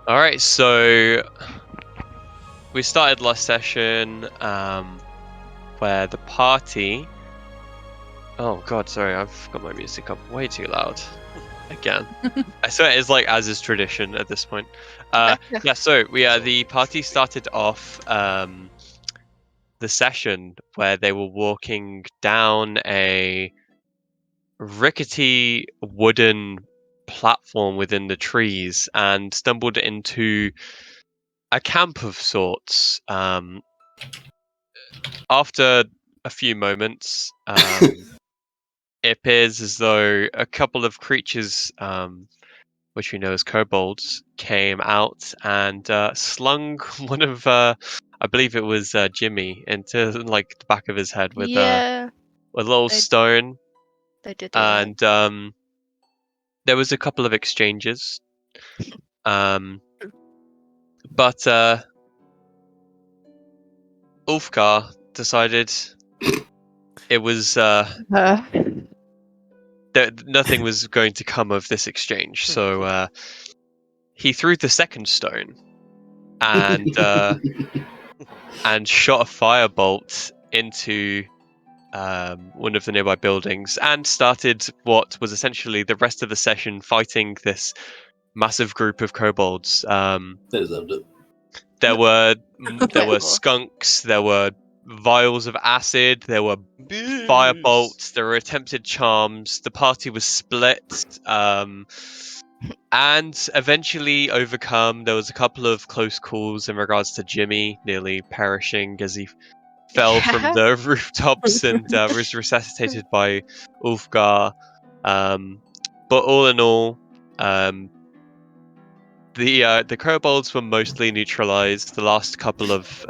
All right, so we started last session where the party. Oh God, sorry, I've got my music up way too loud again. I swear it's like as is tradition at this point. Yeah, so the party started off the session where they were walking down a rickety wooden platform within the trees and stumbled into a camp of sorts. After a few moments, it appears as though a couple of creatures, which we know as kobolds, came out and slung one of, I believe it was Jimmy, into like the back of his head with Yeah, a little I- stone, they did that. and there was a couple of exchanges. But Ulfgar decided it was that nothing was going to come of this exchange, so he threw the second stone and and shot a firebolt into one of the nearby buildings and started what was essentially the rest of the session fighting this massive group of kobolds. Deserved it. There were Cool. skunks, there were vials of acid, there were firebolts, there were attempted charms. The party was split, and eventually overcome. There was a couple of close calls in regards to Jimmy nearly perishing as he fell from Yeah. the rooftops and was resuscitated by Ulfgar. But all in all, the kobolds were mostly neutralized. The last couple of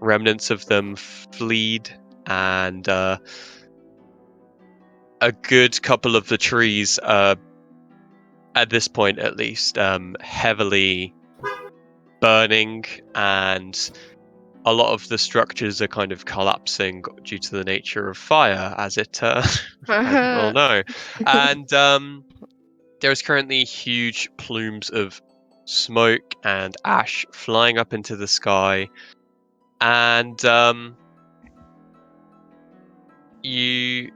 remnants of them fled, and a good couple of the trees, at this point at least, heavily burning, and a lot of the structures are kind of collapsing due to the nature of fire, as it as you all know. And there is currently huge plumes of smoke and ash flying up into the sky, and you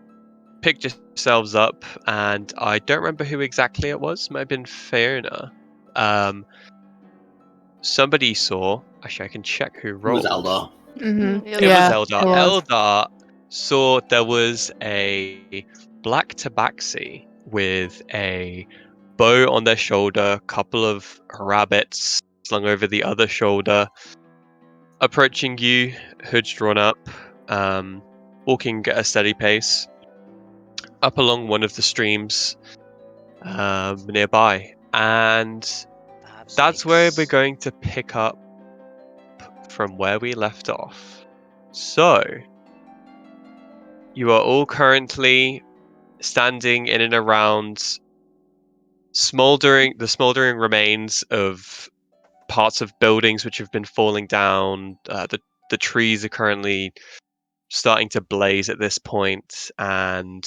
picked yourselves up, and I don't remember who exactly it was. It might have been Fiona. Somebody saw. Actually, I can check who It was rolled. Eldar. Mm-hmm. It was Yeah, Eldar. it was. Eldar saw there was a black tabaxi with a bow on their shoulder, couple of rabbits slung over the other shoulder, approaching you, hoods drawn up, walking at a steady pace, up along one of the streams nearby. And that's where we're going to pick up from where we left off. So, you are all currently standing in and around the smoldering remains of parts of buildings which have been falling down. The trees are currently starting to blaze at this point, and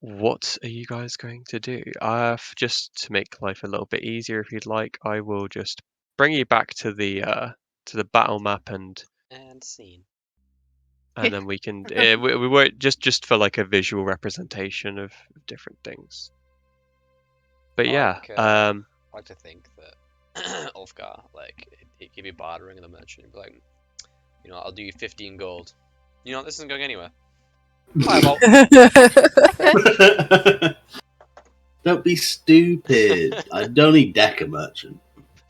what are you guys going to do? Just to make life a little bit easier, if you'd like, I will just bring you back to the battle map, and scene. then we can we won't just for like a visual representation of different things. But yeah, I like to think that Ulfgar, like, he'd be bartering in the merchant. He'd be like, I'll do you 15 gold. This isn't going anywhere. Fireball. Don't be stupid. I don't need Decker Merchant.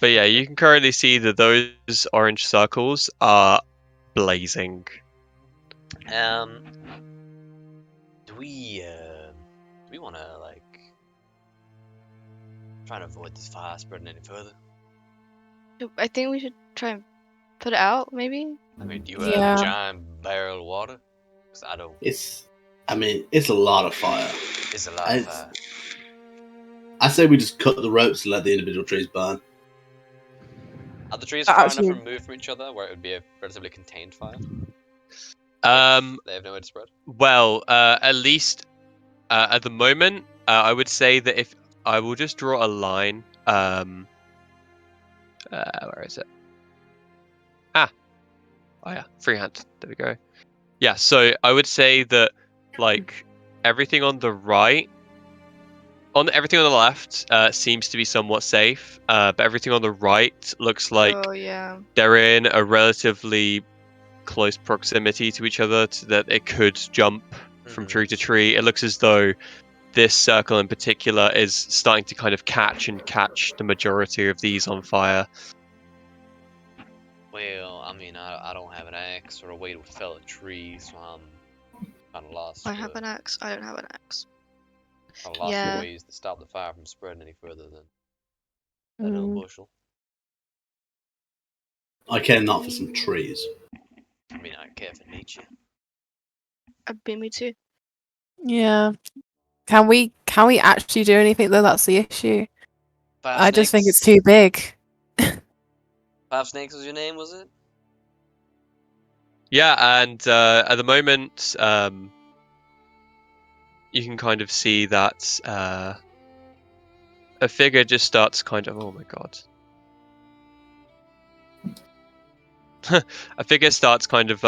But yeah, you can currently see that those orange circles are blazing. Do we want to, like, try and avoid this fire spreading any further? I think we should try and put it out, maybe. I mean, do you Yeah. have a giant barrel of water? Because I don't. It's a lot of fire. It's a lot of fire. I say we just cut the ropes and let the individual trees burn. Are the trees far enough Actually- removed from each other where it would be a relatively contained fire? They have nowhere to spread. Well, at least at the moment, I would say that if I will just draw a line where is it? Oh yeah, freehand. There we go. Yeah, so I would say that like everything on the right, everything on the left seems to be somewhat safe, but everything on the right looks like Oh yeah. they're in a relatively close proximity to each other, that it could jump from tree to tree. It looks as though this circle in particular is starting to kind of catch the majority of these on fire. Well, I mean, I don't have an axe or a way to fell a tree, so I'm kind of lost. I have an axe. I don't have an axe. Kind of lost Yeah. for ways to stop the fire from spreading any further than that little bushel. I care not for some trees. I mean, I care for nature. Beat me too. Yeah. Can we actually do anything though? That's the issue. I just think it's too big. 5 Snakes was your name, was it? Yeah, and at the moment, you can kind of see that a figure just starts kind of. Oh my god. A figure starts kind of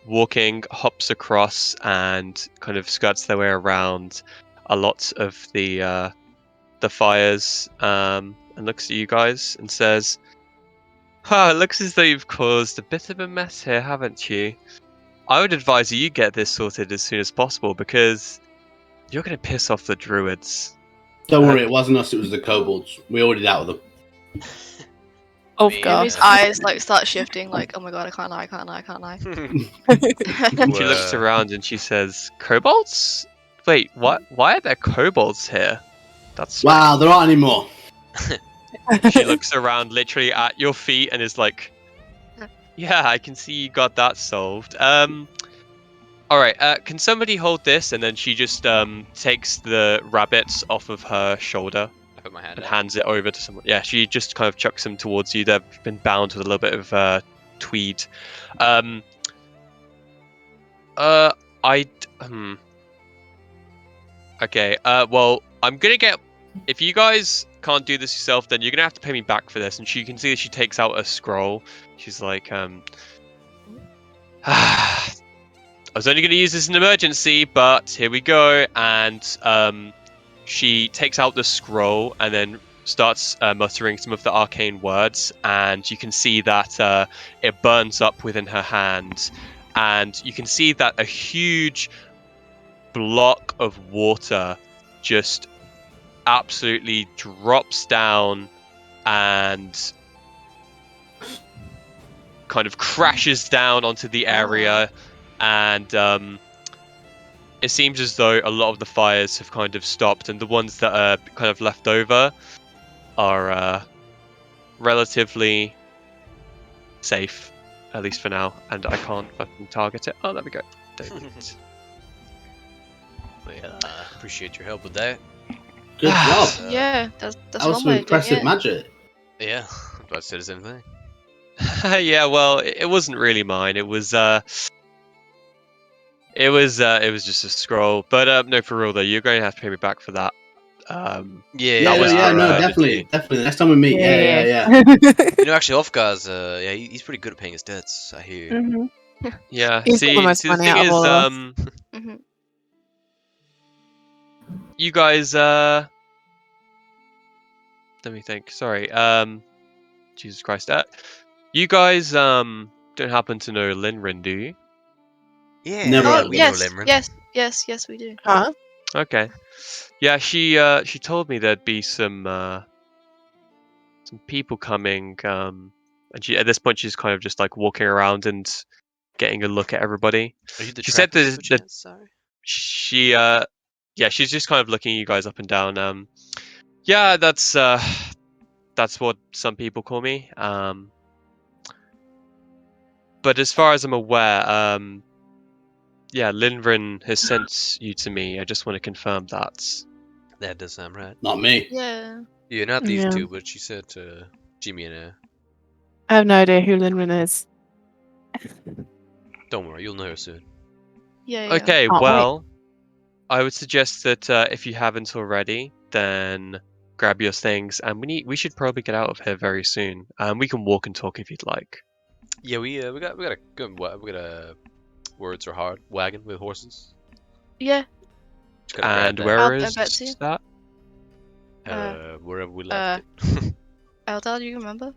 walking, hops across, and kind of skirts their way around a lot of the fires, and looks at you guys and says, "It looks as though you've caused a bit of a mess here, haven't you? I would advise you get this sorted as soon as possible because you're going to piss off the druids." Don't worry, it wasn't us, it was the kobolds. We already dealt with them. Of Me, course. Amy's eyes like start shifting. Like, oh my god, I can't lie. I can't lie. I can't lie. She looks around and she says, "Kobolds? Wait, what? Why are there kobolds here? That's Wow, there aren't any more. She looks around literally at your feet and is like, "Yeah, I can see you got that solved. All right. Can somebody hold this?" And then she just takes the rabbits off of her shoulder I put my hand and out. hands it over to someone. Yeah, she just kind of chucks them towards you. They've been bound with a little bit of tweed. Okay. Well, I'm gonna get. If you guys can't do this yourself, then you're gonna have to pay me back for this. And she can see that she takes out a scroll. She's like, I was only gonna use this in an emergency, but here we go. And she takes out the scroll and then starts muttering some of the arcane words. And you can see that it burns up within her hand. And you can see that a huge block of water just absolutely drops down and kind of crashes down onto the area, and it seems as though a lot of the fires have kind of stopped, and the ones that are kind of left over are relatively safe, at least for now, and I can't fucking target it. Oh, there we go. Well, appreciate your help with that. Good job. Yeah, that's That was one some way of doing impressive it. magic. Yeah, I said the same thing. Yeah, well, it wasn't really mine. It was just a scroll. But no, for real though, you're going to have to pay me back for that. Yeah, was no, for definitely. Next time we meet, yeah. You know, actually, Ulfgar's, yeah, he's pretty good at paying his debts, I hear. Mm-hmm. Yeah, He's got the most see, the money thing out of is, all of us. Mm-hmm. you guys, let me think. Sorry, Jesus Christ, you guys, don't happen to know Linrin, do you? Yeah, Never Oh heard of we them. know yes, Limrin. yes, we do. Huh? Okay, yeah, she told me there'd be some people coming, and she at this point she's kind of just like walking around and getting a look at everybody. Are you the She said trappist, that perchance? Sorry. she yeah, she's just kind of looking at you guys up and down. Yeah, that's what some people call me. But as far as I'm aware, yeah, Linvrin has sent you to me. I just want to confirm that. That does sound right. Not me. Yeah. Yeah, not these Yeah. two, but she said Jimmy and I have no idea who Linrin is. don't worry, you'll know her soon. Yeah. Okay, Can't wait. well, I would suggest that if you haven't already, then grab your things, and we should probably get out of here very soon. We can walk and talk if you'd like. Yeah, we got a good we got a words are hard wagon with horses. Yeah. Just gotta grab And that. where I'll is bet to you. that? Wherever we left it. Eldar, do you remember?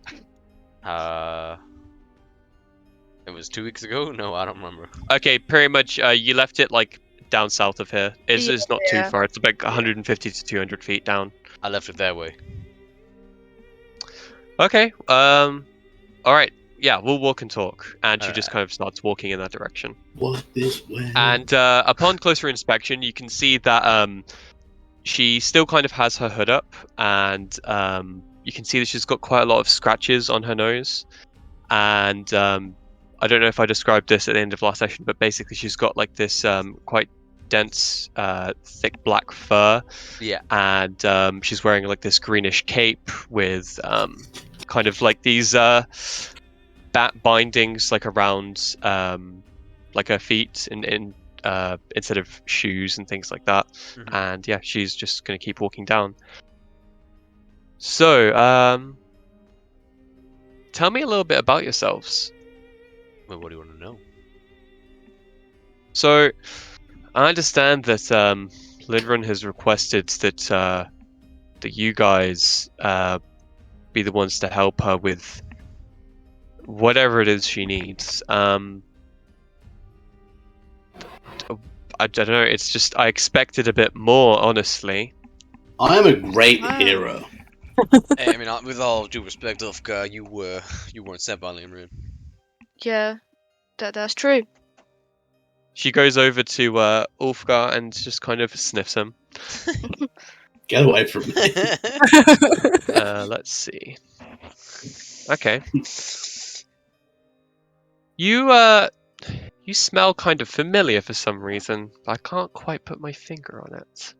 It was 2 weeks ago. No, I don't remember. Okay, pretty much. You left it like down south of here. It's not too Yeah. far. It's about 150 to 200 feet down. I left it that way. Okay. All right. Yeah, we'll walk and talk. And she just Alright. kind of starts walking in that direction. Walk this way. And upon closer inspection, you can see that she still kind of has her hood up, and you can see that she's got quite a lot of scratches on her nose. And I don't know if I described this at the end of last session, but basically she's got like this quite dense, thick black fur. Yeah. And she's wearing like this greenish cape with kind of like these bat bindings like around like her feet in instead of shoes and things like that. Mhm. And yeah, she's just gonna keep walking down. So tell me a little bit about yourselves. Well, what do you want to know? So I understand that Linrun has requested that that you guys be the ones to help her with whatever it is she needs. I don't know. It's just I expected a bit more, honestly. I am a great Wow. hero. Hey, I mean, with all due respect, Ulfgar, you weren't sent by Limrun. Yeah. That's true. She goes over to Ulfgar and just kind of sniffs him. Get away from me. Let's see. Okay. You smell kind of familiar for some reason. I can't quite put my finger on it.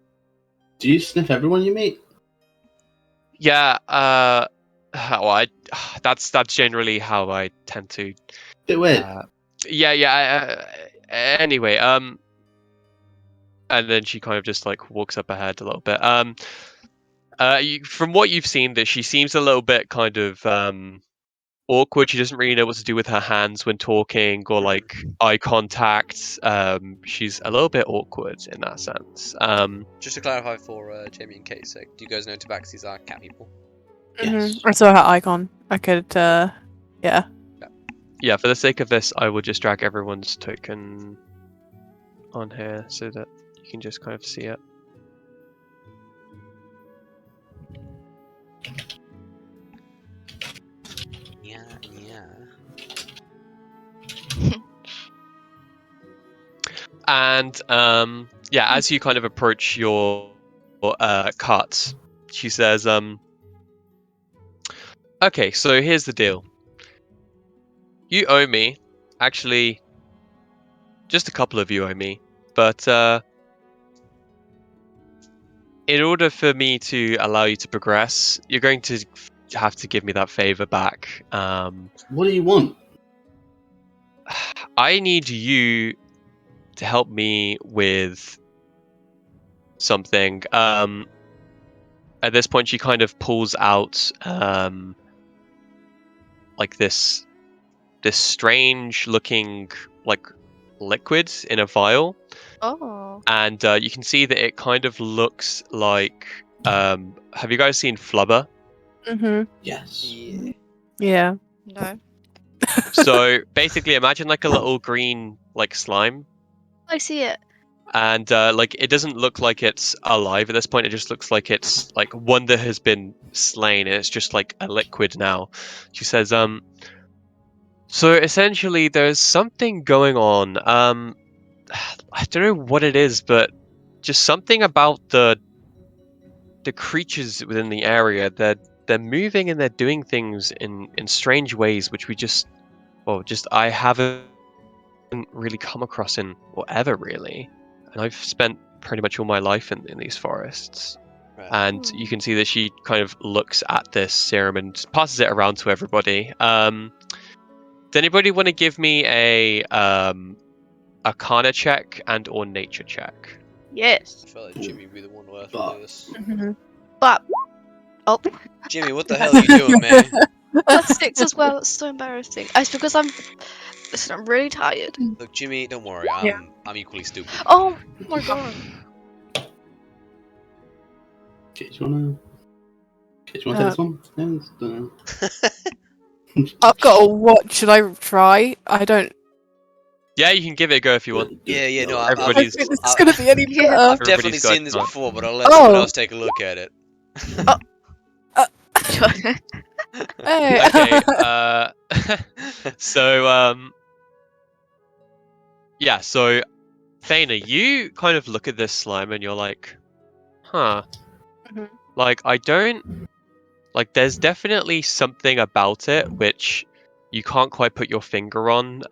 Do you sniff everyone you meet? Yeah, that's generally how I tend to. Bit weird. Anyway, and then she kind of just like walks up ahead a little bit. From what you've seen, that she seems a little bit kind of awkward. She doesn't really know what to do with her hands when talking or like eye contact. She's a little bit awkward in that sense. Just to clarify for Jamie and Kate's sake, do you guys know tabaxis are cat people? Yes. I saw her icon. I could, yeah. Yeah, for the sake of this, I will just drag everyone's token on here so that you can just kind of see it. Yeah. And yeah, as you kind of approach your cart, she says, okay, so here's the deal. You owe me, actually, just a couple of you owe me, but in order for me to allow you to progress, you're going to have to give me that favor back. What do you want? I need you to help me with something. At this point, she kind of pulls out like this strange looking like liquid in a vial, Oh. and you can see that it kind of looks like. Have you guys seen Flubber? Yes. Yeah. Yeah. No. So basically, imagine like a little green like slime. I see it. And like it doesn't look like it's alive at this point. It just looks like it's like one that has been slain, and it's just like a liquid now. She says, so essentially, there's something going on. I don't know what it is, but just something about the creatures within the area. They're moving and they're doing things in strange ways, which I haven't really come across in ever really. And I've spent pretty much all my life in these forests. Right. And you can see that she kind of looks at this serum and passes it around to everybody. Does anybody want to give me a Arcana check and or Nature check? Yes. I feel like Jimmy would be the one to ask But- for this. But Oh, Jimmy, what the hell are you doing, man? that's 6 as well. It's so embarrassing. It's because listen, I'm really tired. Look, Jimmy, don't worry. Yeah. I'm equally stupid. Oh my god. Okay, do you wanna take this one? Yeah, I've got a what? Should I try? I don't. Yeah, you can give it a go if you want. Yeah, no, I don't Everybody's think this is gonna be any Yeah. better. I've definitely Everybody's got seen this it. before, but I'll let someone Oh. else take a look at it. Hey. Okay. So yeah. So Thana, you kind of look at this slime and you're like, huh. Mhm. Like I don't like. There's definitely something about it which you can't quite put your finger on.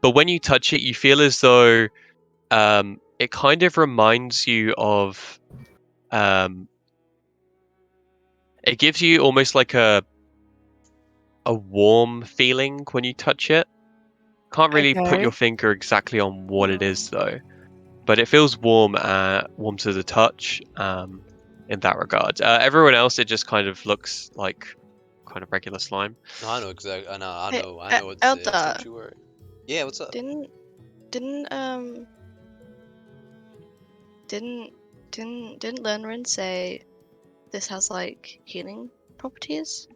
But when you touch it, you feel as though it kind of reminds you of it gives you almost like a warm feeling when you touch it. Can't really put your Okay. finger exactly on what it is though, but it feels warm, warm to the touch. In that regard, everyone else it just kind of looks like kind of regular slime. No, I know exactly. I Hey, know what this is. Elda, Don't you worry. Yeah, what's up? didn't didn't didn't didn't Lenrin say this has like healing properties?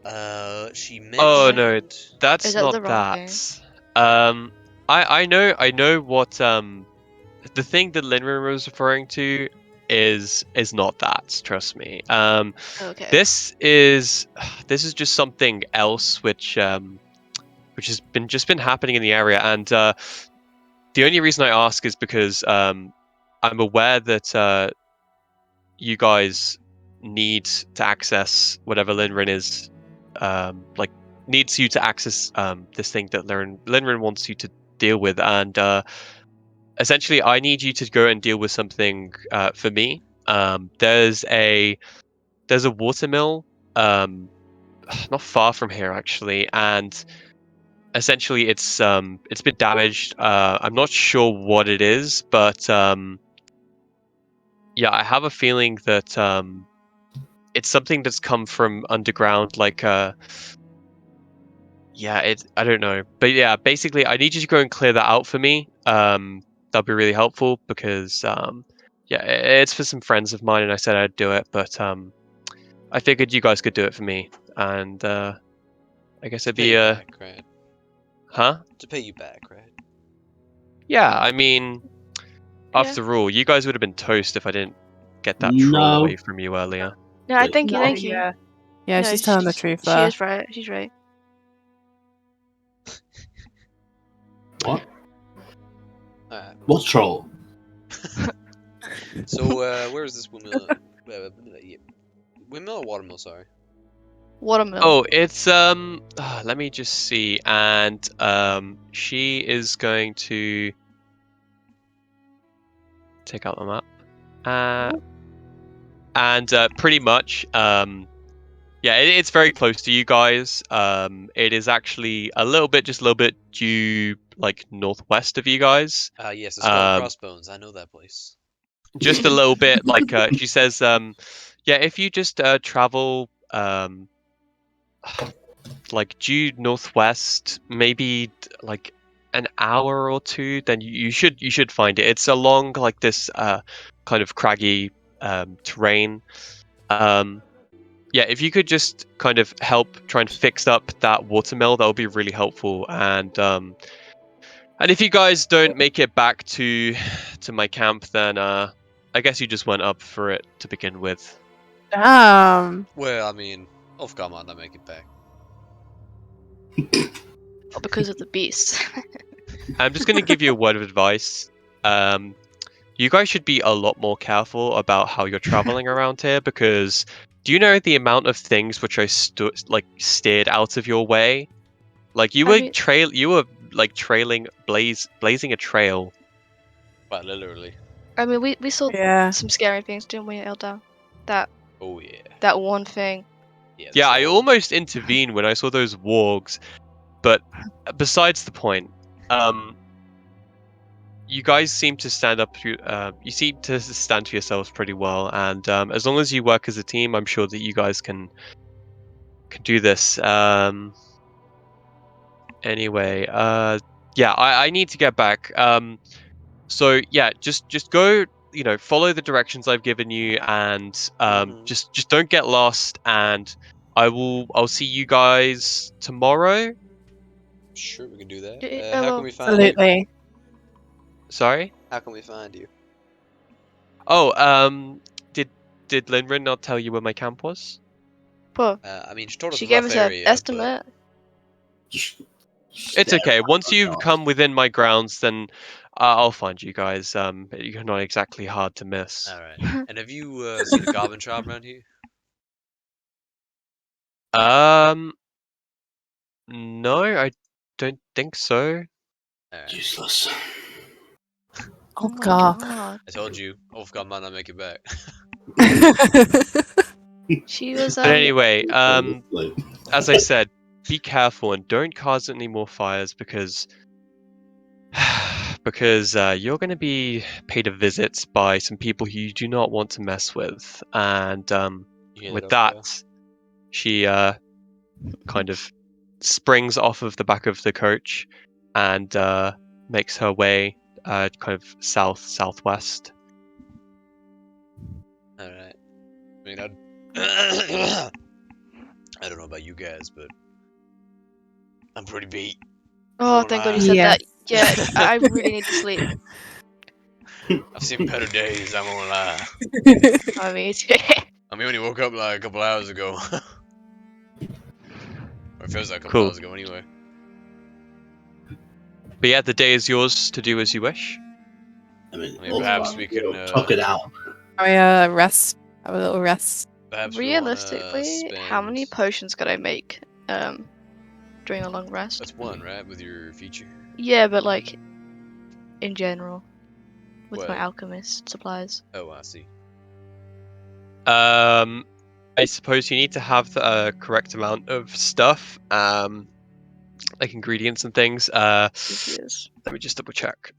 She Oh mentioned. no, that's Is that the not wrong thing? that. I know what the thing that Linrin was referring to is not that. Trust me. Okay. This is just something else which has been happening in the area, and the only reason I ask is because I'm aware that you guys need to access whatever Linrin is like needs you to access this thing that Linrin wants you to deal with, and essentially I need you to go and deal with something for me. There's a watermill not far from here actually, and essentially it's been damaged. I'm not sure what it is, but yeah, I have a feeling that it's something that's come from underground, like yeah, I don't know, but yeah, basically I need you to go and clear that out for me. That'll be really helpful because yeah, it's for some friends of mine, and I said I'd do it, but I figured you guys could do it for me, and I guess it'd To pay be you a back, right? huh? To pay you back, right? Yeah, I mean, Yeah. after all, you guys would have been toast if I didn't get that troll No. away from you earlier. No, I thank you, No, thank you. yeah. Yeah, No, she's telling the truth She there. is right. She's right. What? Alright. What's troll? So, where is this windmill? Windmill or watermill? Sorry. Watermill. Oh, it's let me just see, and she is going to take out the map. And pretty much yeah, it's very close to you guys. It is actually just a little bit due like northwest of you guys. Yes, the Skull and Um, Crossbones. I know that place. just a little bit like she says yeah, if you just travel like due northwest, maybe like an hour or two, then you should find it. It's along like this kind of craggy terrain. Yeah, if you could just kind of help try and fix up that watermill, that would be really helpful. And if you guys don't make it back to my camp, then I guess you just went up for it to begin with. Damn. Well, I mean, Ulfgar might not make it back. Oh, because of the beast. I'm just going to give you a word of advice. You guys should be a lot more careful about how you're traveling around here, because do you know the amount of things which I steered out of your way? Like you I were mean- blazing a trail. Quite literally. I mean, we saw Yeah. some scary things, didn't we, Elda? Oh yeah. That one thing. Yeah. Yeah, I so- almost intervened when I saw those wargs, but besides the point. you guys seem to stand up. You seem to stand to yourselves pretty well, and as long as you work as a team, I'm sure that you guys can do this. Anyway, yeah, I need to get back. So yeah, just go. You know, follow the directions I've given you, and just don't get lost. And I'll see you guys tomorrow. Sure, we can do that. Oh, How can well, we find you? Absolutely. Sorry. How can we find you? Oh, did Linrin not tell you where my camp was? Well, I mean, she told us she a gave rough us an area, but estimate. Just It's stare okay. at Once my you God. come within my grounds, then I'll find you guys. You're not exactly hard to miss. all right. And have you seen a goblin shop around here? No, I don't think so. All right. Useless. Oh my God. god. I told you, Ulfgar might not make it back. She was But anyway, Honestly. as I said, be careful and don't cause any more fires because you're going to be paid a visit by some people who you do not want to mess with, and You hear with that, Ulfgar? that, she kind of springs off of the back of the coach and makes her way kind of southwest. All right. I mean, I don't know about you guys, but I'm pretty beat. Oh, Won't thank God you lie. said Yeah. that. Yeah, I really need to sleep. I've seen better days. I won't lie. I mean, it's I mean, when he woke up like a couple hours ago, or it feels like a couple Cool. hours ago anyway. But yeah, the day is yours to do as you wish. I mean, Perhaps we can. tuck it out. We rest. Have a little rest. Perhaps realistically, we how many spend... potions could I make during a long rest? That's one, right? With your feature. Yeah, but like in general, with my Well- alchemist supplies. Oh, I see. I suppose you need to have the correct amount of stuff, like ingredients and things. Yes. Let me just double check.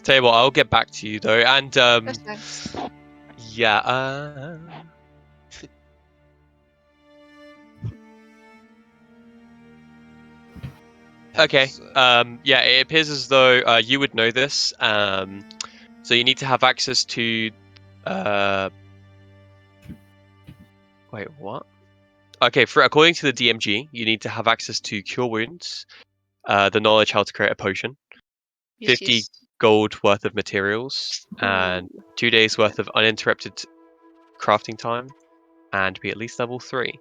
Tell you what, I'll get back to you though, and That's fine. yeah. Okay. Perhaps, Yeah, it appears as though you would know this. So you need to have access to. Wait, what? Okay, according to the DMG, you need to have access to cure wounds, the knowledge how to create a potion, Yes, 50 yes. gold worth of materials, and Ooh. 2 days worth of uninterrupted crafting time, and be at least level 3.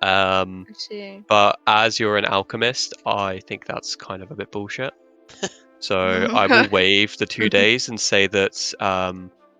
I see. But as you're an alchemist, I think that's kind of a bit bullshit. So I will waive the 2 days and say that